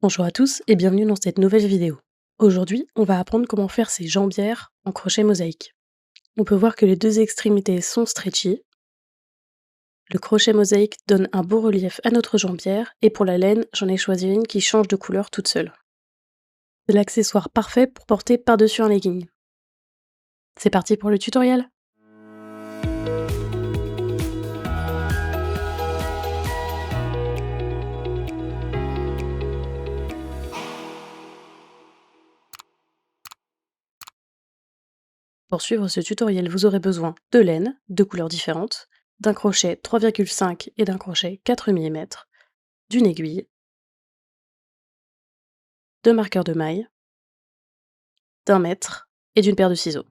Bonjour à tous et bienvenue dans cette nouvelle vidéo. Aujourd'hui, on va apprendre comment faire ces jambières en crochet mosaïque. On peut voir que les deux extrémités sont stretchy. Le crochet mosaïque donne un beau relief à notre jambière et pour la laine, j'en ai choisi une qui change de couleur toute seule. C'est l'accessoire parfait pour porter par-dessus un legging. C'est parti pour le tutoriel. Pour suivre ce tutoriel, vous aurez besoin de laine, de couleurs différentes, d'un crochet 3,5 et d'un crochet 4 mm, d'une aiguille, de marqueurs de maille, d'un mètre et d'une paire de ciseaux.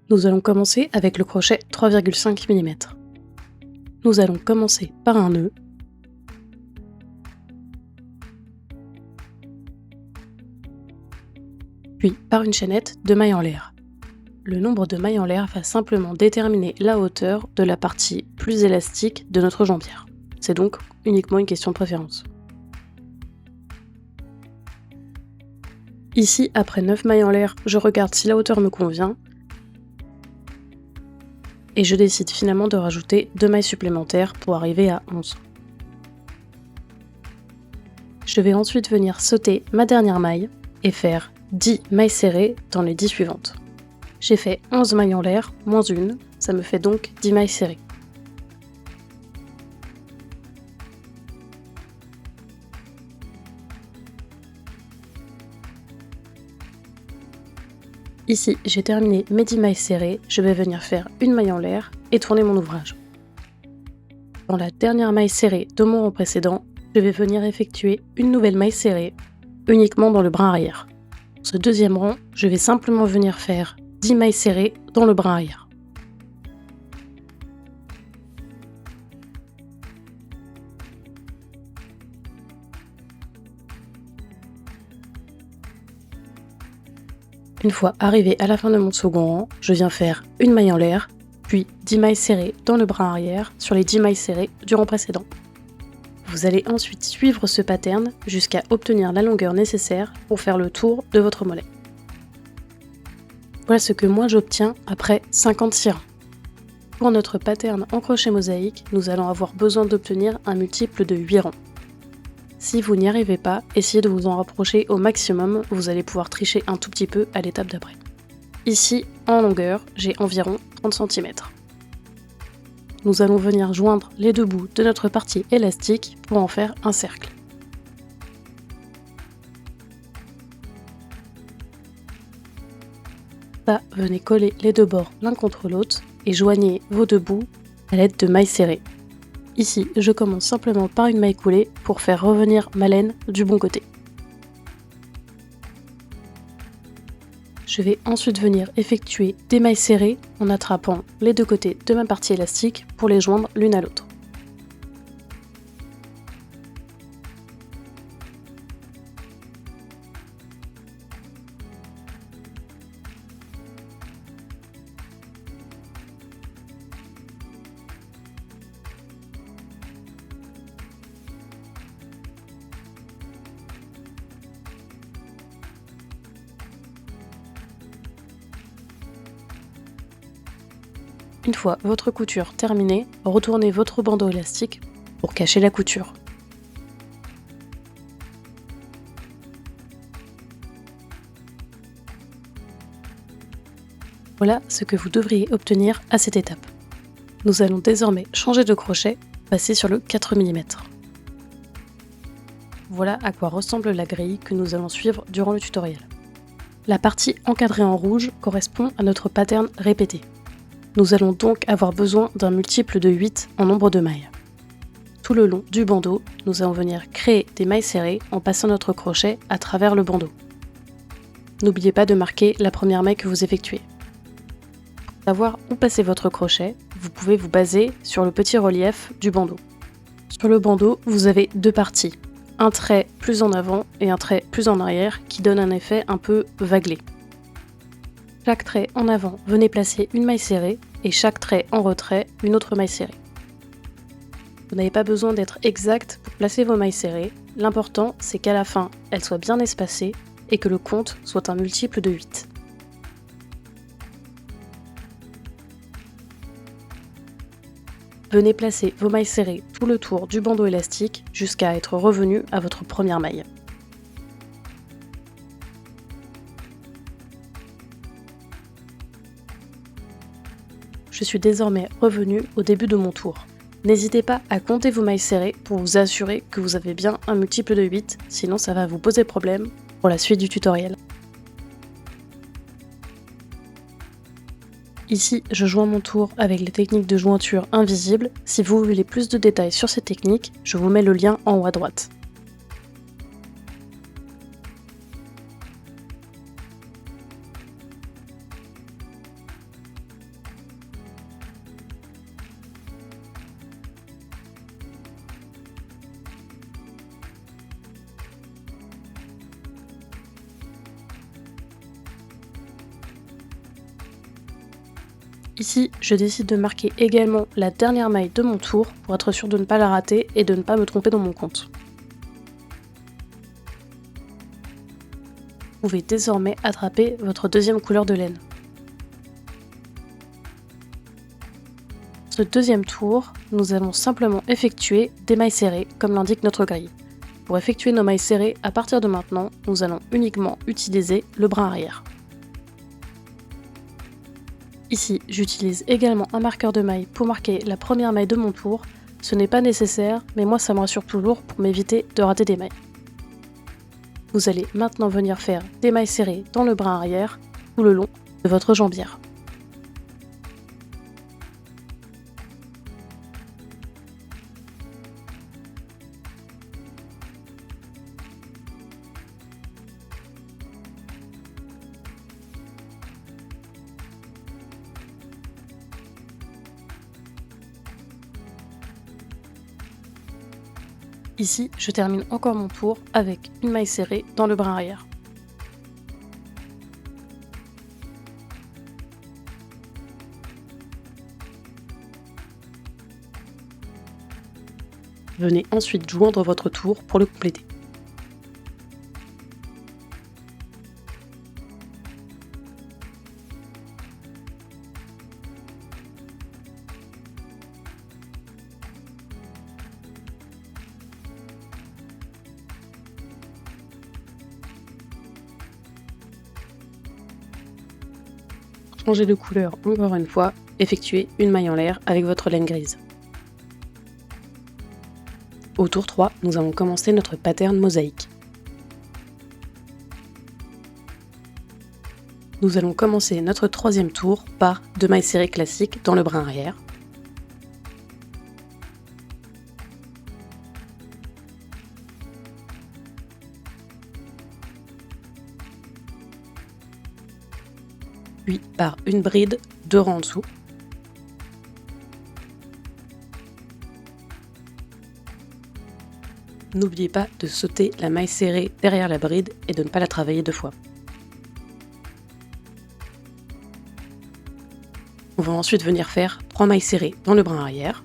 Nous allons commencer avec le crochet 3,5 mm. Nous allons commencer par un nœud, puis par une chaînette de mailles en l'air. Le nombre de mailles en l'air va simplement déterminer la hauteur de la partie plus élastique de notre jambière. C'est donc uniquement une question de préférence. Ici, après 9 mailles en l'air, je regarde si la hauteur me convient et je décide finalement de rajouter 2 mailles supplémentaires pour arriver à 11. Je vais ensuite venir sauter ma dernière maille et faire 10 mailles serrées dans les 10 suivantes. J'ai fait 11 mailles en l'air, moins une, ça me fait donc 10 mailles serrées. Ici, j'ai terminé mes 10 mailles serrées, je vais venir faire une maille en l'air et tourner mon ouvrage. Dans la dernière maille serrée de mon rang précédent, je vais venir effectuer une nouvelle maille serrée, uniquement dans le brin arrière. Pour ce deuxième rang, je vais simplement venir faire 10 mailles serrées dans le brin arrière. Une fois arrivé à la fin de mon second rang, je viens faire une maille en l'air, puis 10 mailles serrées dans le brin arrière sur les 10 mailles serrées du rang précédent. Vous allez ensuite suivre ce pattern jusqu'à obtenir la longueur nécessaire pour faire le tour de votre mollet. Voilà ce que moi j'obtiens après 56 rangs. Pour notre pattern en crochet mosaïque, nous allons avoir besoin d'obtenir un multiple de 8 rangs. Si vous n'y arrivez pas, essayez de vous en rapprocher au maximum, vous allez pouvoir tricher un tout petit peu à l'étape d'après. Ici, en longueur, j'ai environ 30 cm. Nous allons venir joindre les deux bouts de notre partie élastique pour en faire un cercle. Ça, venez coller les deux bords l'un contre l'autre et joignez vos deux bouts à l'aide de mailles serrées. Ici, je commence simplement par une maille coulée pour faire revenir ma laine du bon côté. Je vais ensuite venir effectuer des mailles serrées en attrapant les deux côtés de ma partie élastique pour les joindre l'une à l'autre. Une fois votre couture terminée, retournez votre bandeau élastique pour cacher la couture. Voilà ce que vous devriez obtenir à cette étape. Nous allons désormais changer de crochet, passer sur le 4 mm. Voilà à quoi ressemble la grille que nous allons suivre durant le tutoriel. La partie encadrée en rouge correspond à notre pattern répété. Nous allons donc avoir besoin d'un multiple de 8 en nombre de mailles. Tout le long du bandeau, nous allons venir créer des mailles serrées en passant notre crochet à travers le bandeau. N'oubliez pas de marquer la première maille que vous effectuez. Pour savoir où passer votre crochet, vous pouvez vous baser sur le petit relief du bandeau. Sur le bandeau, vous avez deux parties, un trait plus en avant et un trait plus en arrière qui donne un effet un peu vaguelé. Chaque trait en avant, venez placer une maille serrée et chaque trait en retrait, une autre maille serrée. Vous n'avez pas besoin d'être exact pour placer vos mailles serrées, L'important, c'est qu'à la fin, elles soient bien espacées et que le compte soit un multiple de 8. Venez placer vos mailles serrées tout le tour du bandeau élastique jusqu'à être revenu à votre première maille. Je suis désormais revenue au début de mon tour. N'hésitez pas à compter vos mailles serrées pour vous assurer que vous avez bien un multiple de 8, sinon ça va vous poser problème pour la suite du tutoriel. Ici, je joins mon tour avec les techniques de jointure invisible. Si vous voulez plus de détails sur ces techniques, je vous mets le lien en haut à droite. Ici, je décide de marquer également la dernière maille de mon tour pour être sûr de ne pas la rater et de ne pas me tromper dans mon compte. Vous pouvez désormais attraper votre deuxième couleur de laine. Ce deuxième tour, nous allons simplement effectuer des mailles serrées comme l'indique notre grille. Pour effectuer nos mailles serrées, à partir de maintenant, nous allons uniquement utiliser le brin arrière. Ici, j'utilise également un marqueur de maille pour marquer la première maille de mon tour. Ce n'est pas nécessaire, mais moi ça me rassure toujours pour m'éviter de rater des mailles. Vous allez maintenant venir faire des mailles serrées dans le brin arrière, tout le long de votre jambière. Ici, je termine encore mon tour avec une maille serrée dans le brin arrière. Venez ensuite joindre votre tour pour le compléter. Changez de couleur encore une fois, effectuez une maille en l'air avec votre laine grise. Au tour 3, nous allons commencer notre pattern mosaïque. Nous allons commencer notre troisième tour par 2 mailles serrées classiques dans le brin arrière. Puis par une bride 2 rangs en dessous. N'oubliez pas de sauter la maille serrée derrière la bride et de ne pas la travailler 2 fois. On va ensuite venir faire 3 mailles serrées dans le brin arrière.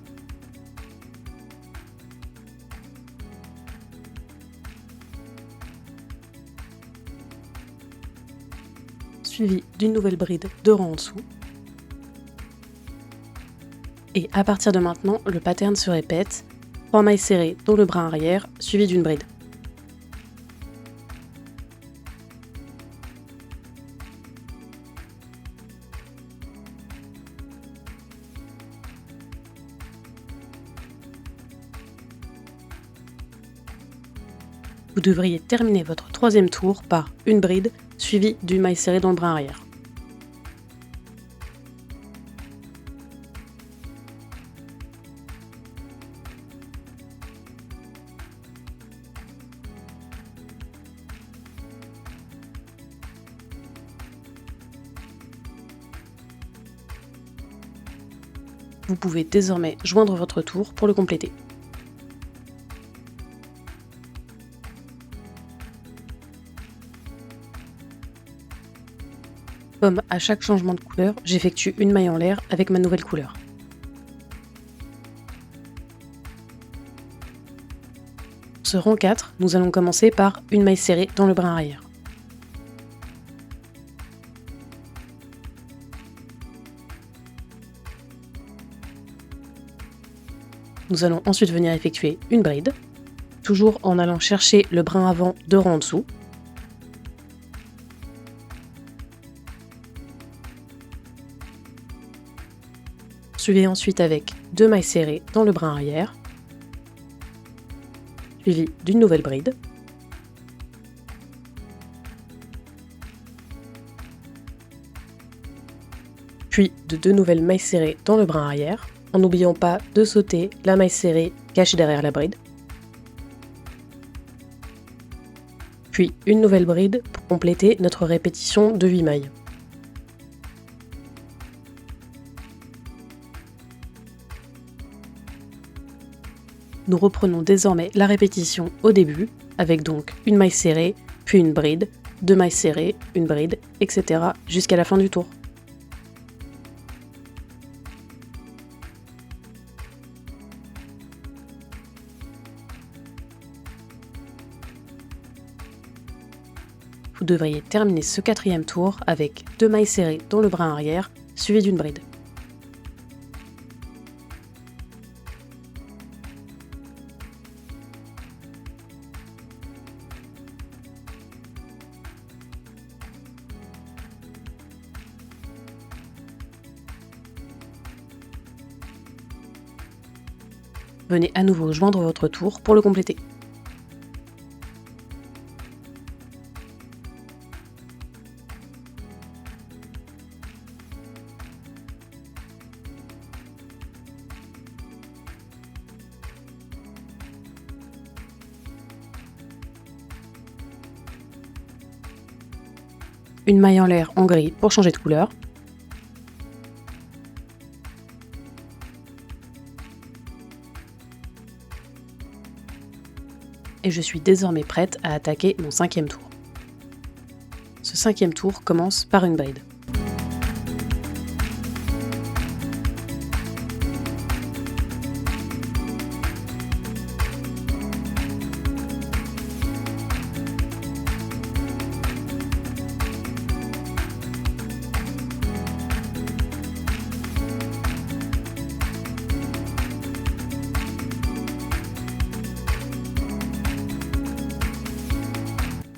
Suivi d'une nouvelle bride 2 rangs en dessous. Et à partir de maintenant, le pattern se répète, 3 mailles serrées dans le brin arrière, suivi d'une bride. Vous devriez terminer votre troisième tour par une bride suivie d'une maille serrée dans le brin arrière. Vous pouvez désormais joindre votre tour pour le compléter. Comme à chaque changement de couleur, j'effectue une maille en l'air avec ma nouvelle couleur. Pour ce rang 4, Nous allons commencer par une maille serrée dans le brin arrière. Nous allons ensuite venir effectuer une bride, toujours en allant chercher le brin avant 2 rangs en dessous. Suivez ensuite avec 2 mailles serrées dans le brin arrière, suivi d'une nouvelle bride. Puis de 2 nouvelles mailles serrées dans le brin arrière, en n'oubliant pas de sauter la maille serrée cachée derrière la bride. Puis une nouvelle bride pour compléter notre répétition de 8 mailles. Nous reprenons désormais la répétition au début, avec donc une maille serrée, puis une bride, 2 mailles serrées, une bride, etc. jusqu'à la fin du tour. Vous devriez terminer ce 4e tour avec 2 mailles serrées dans le brin arrière, suivi d'une bride. Venez à nouveau joindre votre tour pour le compléter. Une maille en l'air en gris pour changer de couleur. Et je suis désormais prête à attaquer mon 5e tour. Ce 5e tour commence par une bride.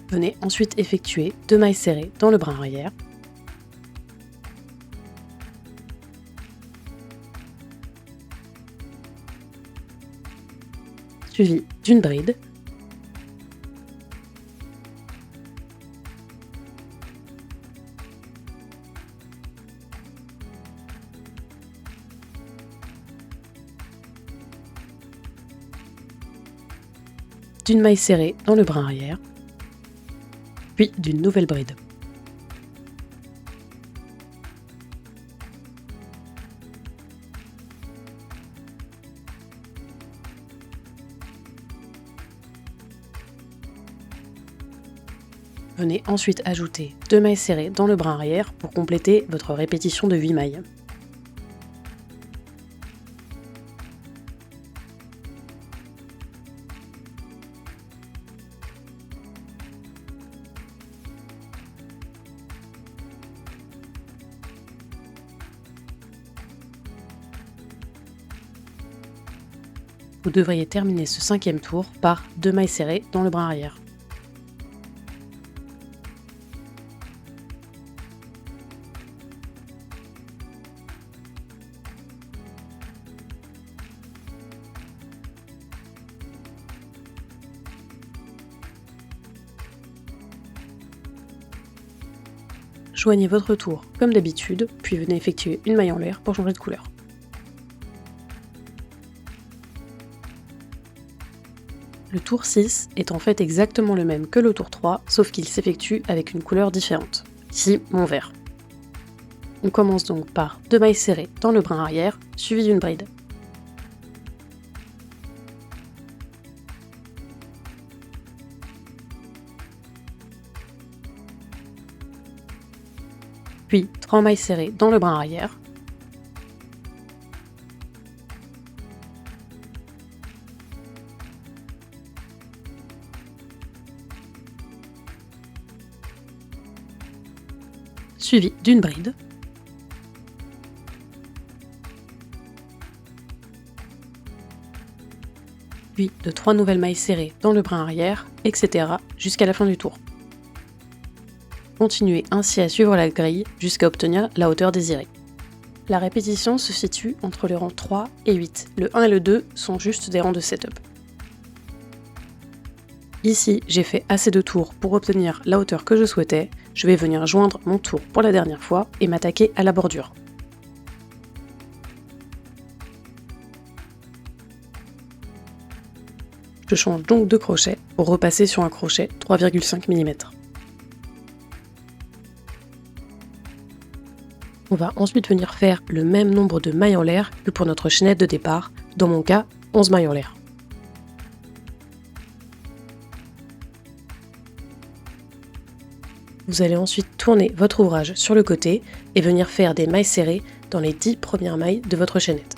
Venez ensuite effectuer 2 mailles serrées dans le brin arrière. Suivi d'une bride. D'une maille serrée dans le brin arrière. Puis d'une nouvelle bride. Venez ensuite ajouter 2 mailles serrées dans le brin arrière pour compléter votre répétition de 8 mailles. Vous devriez terminer ce 5e tour par 2 mailles serrées dans le brin arrière. Joignez votre tour comme d'habitude, puis venez effectuer une maille en l'air pour changer de couleur. Le tour 6 est en fait exactement le même que le tour 3, sauf qu'il s'effectue avec une couleur différente, ici mon vert. On commence donc par 2 mailles serrées dans le brin arrière, suivi d'une bride. Puis 3 mailles serrées dans le brin arrière. suivi d'une bride, puis de 3 nouvelles mailles serrées dans le brin arrière, etc. jusqu'à la fin du tour. Continuez ainsi à suivre la grille jusqu'à obtenir la hauteur désirée. La répétition se situe entre les rangs 3 et 8. Le 1 et le 2 sont juste des rangs de setup. Ici, j'ai fait assez de tours pour obtenir la hauteur que je souhaitais. Je vais venir joindre mon tour pour la dernière fois et m'attaquer à la bordure. Je change donc de crochet pour repasser sur un crochet 3,5 mm. On va ensuite venir faire le même nombre de mailles en l'air que pour notre chaînette de départ, dans mon cas 11 mailles en l'air. Vous allez ensuite tourner votre ouvrage sur le côté et venir faire des mailles serrées dans les 10 premières mailles de votre chaînette.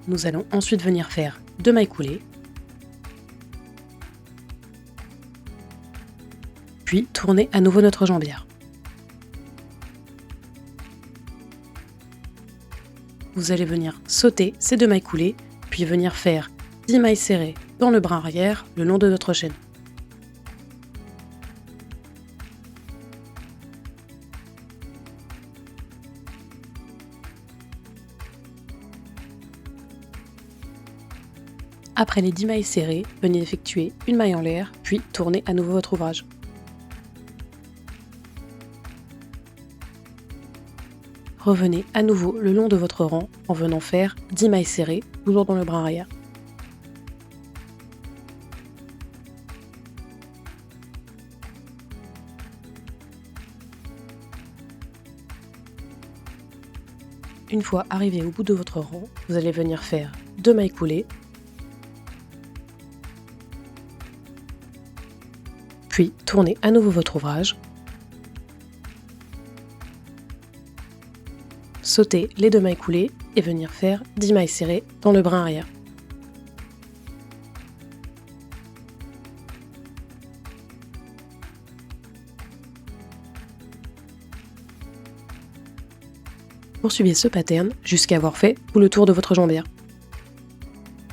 Nous allons ensuite venir faire 2 mailles coulées, puis tourner à nouveau notre jambière. Vous allez venir sauter ces 2 mailles coulées, puis venir faire 10 mailles serrées dans le brin arrière le long de notre chaîne. Après les 10 mailles serrées, venez effectuer une maille en l'air, puis tournez à nouveau votre ouvrage. Revenez à nouveau le long de votre rang en venant faire 10 mailles serrées, toujours dans le brin arrière. Une fois arrivé au bout de votre rang, vous allez venir faire 2 mailles coulées, puis tournez à nouveau votre ouvrage, sautez les 2 mailles coulées et venir faire 10 mailles serrées dans le brin arrière. Poursuivez ce pattern jusqu'à avoir fait tout le tour de votre jambière.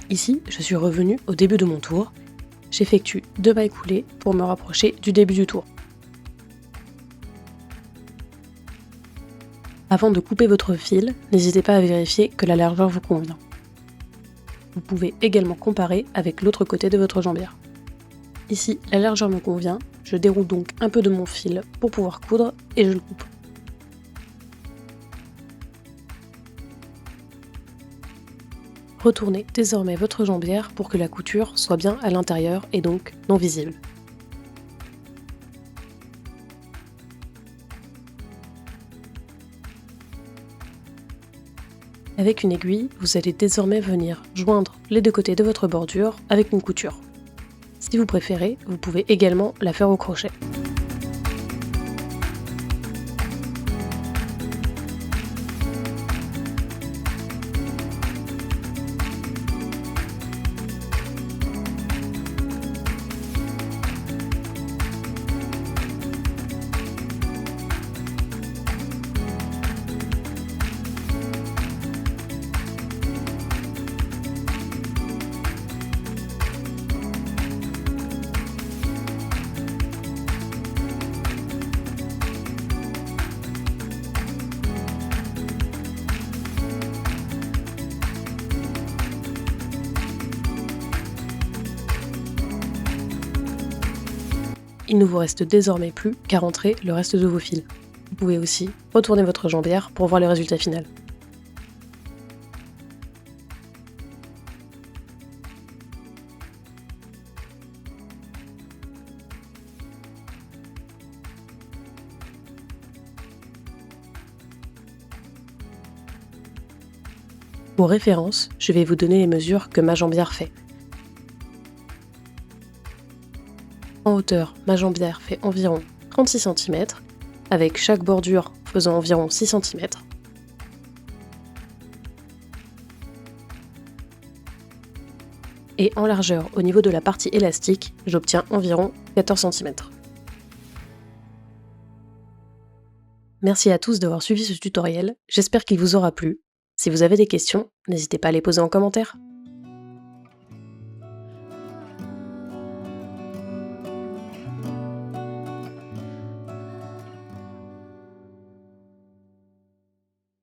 Ici, je suis revenu au début de mon tour. J'effectue 2 mailles coulées pour me rapprocher du début du tour. Avant de couper votre fil, n'hésitez pas à vérifier que la largeur vous convient. Vous pouvez également comparer avec l'autre côté de votre jambière. Ici, la largeur me convient, je déroule donc un peu de mon fil pour pouvoir coudre et je le coupe. Retournez désormais votre jambière pour que la couture soit bien à l'intérieur et donc non visible. Avec une aiguille, vous allez désormais venir joindre les 2 côtés de votre bordure avec une couture. Si vous préférez, vous pouvez également la faire au crochet. Il ne vous reste désormais plus qu'à rentrer le reste de vos fils. Vous pouvez aussi retourner votre jambière pour voir le résultat final. Pour référence, je vais vous donner les mesures que ma jambière fait. En hauteur, ma jambière fait environ 36 cm, avec chaque bordure faisant environ 6 cm. Et en largeur, au niveau de la partie élastique, j'obtiens environ 14 cm. Merci à tous d'avoir suivi ce tutoriel, j'espère qu'il vous aura plu. Si vous avez des questions, n'hésitez pas à les poser en commentaire.